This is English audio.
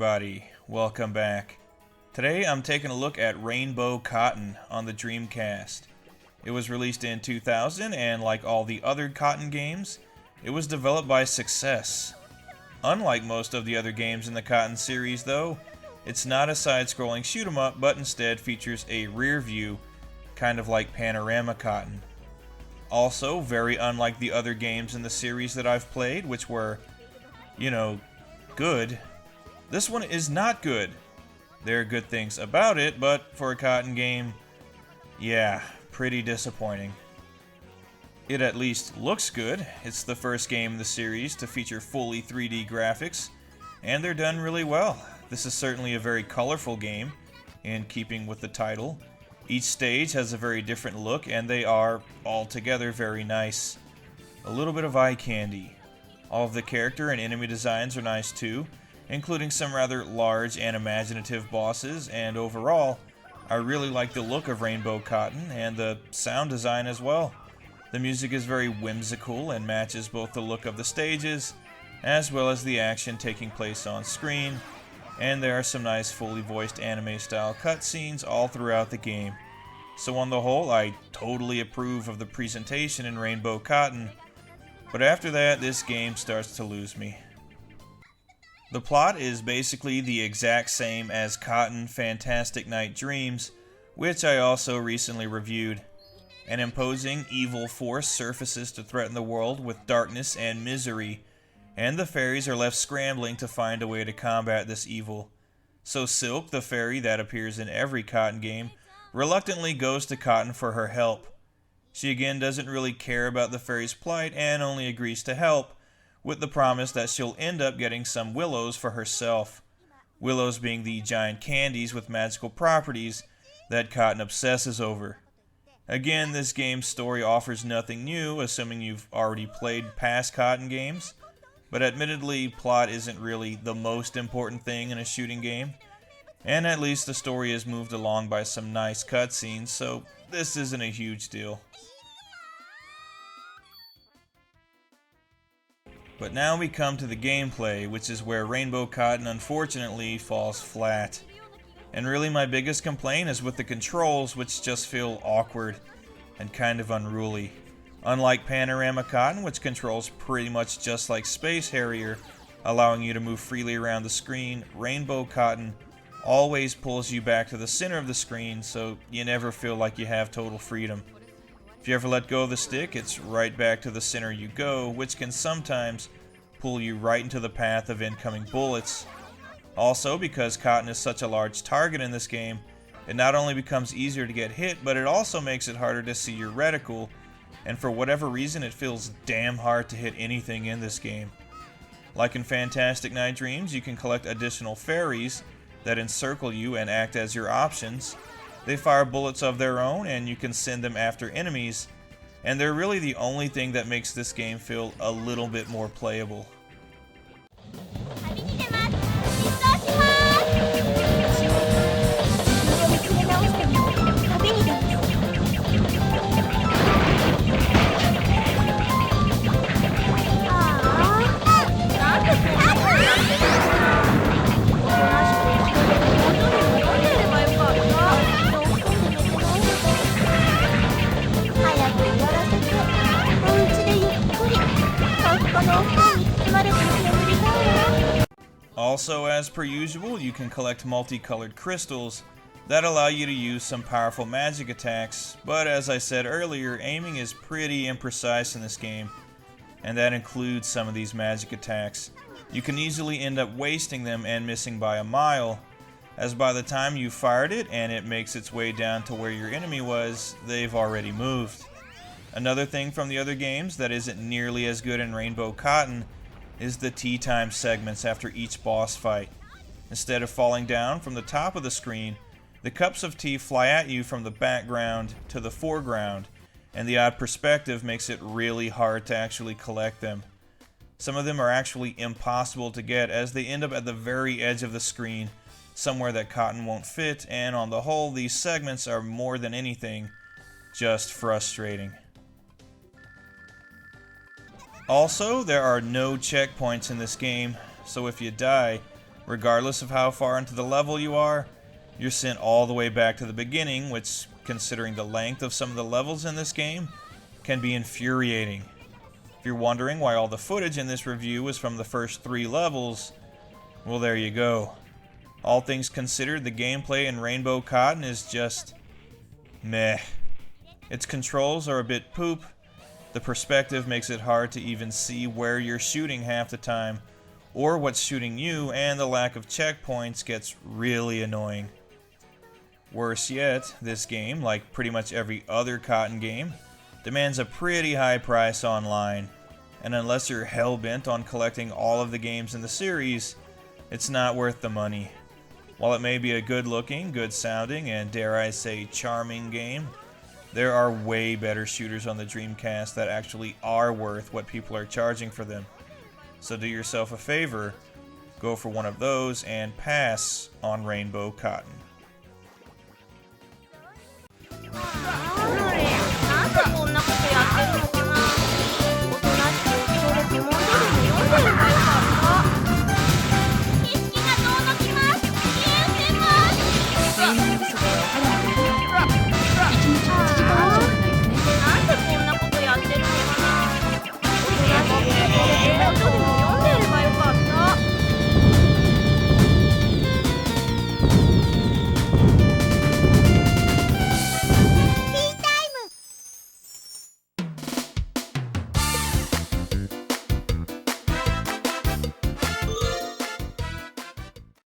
everybody, welcome back. Today I'm taking a look at Rainbow Cotton on the Dreamcast. It was released in 2000 and like all the other Cotton games, it was developed by Success. Unlike most of the other games in the Cotton series though, it's not a side-scrolling shoot-'em-up but instead features a rear view, kind of like Panorama Cotton. Also, very unlike the other games in the series that I've played, which were, good. This one is not good. There are good things about it, but for a Cotton game, yeah, pretty disappointing. It at least looks good. It's the first game in the series to feature fully 3D graphics, and they're done really well. This is certainly a very colorful game, in keeping with the title. Each stage has a very different look, and they are, altogether, very nice. A little bit of eye candy. All of the character and enemy designs are nice too, including some rather large and imaginative bosses, and overall, I really like the look of Rainbow Cotton and the sound design as well. The music is very whimsical and matches both the look of the stages, as well as the action taking place on screen, and there are some nice fully voiced anime-style cutscenes all throughout the game. So on the whole, I totally approve of the presentation in Rainbow Cotton, but after that, this game starts to lose me. The plot is basically the exact same as Cotton Fantastic Night Dreams, which I also recently reviewed. An imposing evil force surfaces to threaten the world with darkness and misery, and the fairies are left scrambling to find a way to combat this evil. So Silk, the fairy that appears in every Cotton game, reluctantly goes to Cotton for her help. She again doesn't really care about the fairy's plight and only agrees to help, with the promise that she'll end up getting some willows for herself. Willows being the giant candies with magical properties that Cotton obsesses over. Again, this game's story offers nothing new, assuming you've already played past Cotton games, but admittedly, plot isn't really the most important thing in a shooting game, and at least the story is moved along by some nice cutscenes, so this isn't a huge deal. But now we come to the gameplay, which is where Rainbow Cotton unfortunately falls flat. And really my biggest complaint is with the controls, which just feel awkward and kind of unruly. Unlike Panorama Cotton, which controls pretty much just like Space Harrier, allowing you to move freely around the screen, Rainbow Cotton always pulls you back to the center of the screen, so you never feel like you have total freedom. If you ever let go of the stick, it's right back to the center you go, which can sometimes pull you right into the path of incoming bullets. Also, because Cotton is such a large target in this game, it not only becomes easier to get hit, but it also makes it harder to see your reticle, and for whatever reason it feels damn hard to hit anything in this game. Like in Fantastic Night Dreams, you can collect additional fairies that encircle you and act as your options. They fire bullets of their own, and you can send them after enemies, and they're really the only thing that makes this game feel a little bit more playable. Also, as per usual, you can collect multicolored crystals that allow you to use some powerful magic attacks, but as I said earlier, aiming is pretty imprecise in this game, and that includes some of these magic attacks. You can easily end up wasting them and missing by a mile, as by the time you fired it and it makes its way down to where your enemy was, they've already moved. Another thing from the other games that isn't nearly as good in Rainbow Cotton is the tea time segments after each boss fight. Instead of falling down from the top of the screen, the cups of tea fly at you from the background to the foreground, and the odd perspective makes it really hard to actually collect them. Some of them are actually impossible to get as they end up at the very edge of the screen, somewhere that Cotton won't fit, and on the whole, these segments are more than anything just frustrating. Also, there are no checkpoints in this game, so if you die, Regardless of how far into the level you are, you're sent all the way back to the beginning, which, considering the length of some of the levels in this game, can be infuriating. If you're wondering why all the footage in this review was from the first 3 levels, well, there you go. All things considered, the gameplay in Rainbow Cotton is just meh. Its controls are a bit poop. The perspective makes it hard to even see where you're shooting half the time, or what's shooting you, and the lack of checkpoints gets really annoying. Worse yet, this game, like pretty much every other Cotton game, demands a pretty high price online, and unless you're hell-bent on collecting all of the games in the series, it's not worth the money. While it may be a good-looking, good-sounding, and dare I say charming game, there are way better shooters on the Dreamcast that actually are worth what people are charging for them. So do yourself a favor, go for one of those and pass on Rainbow Cotton.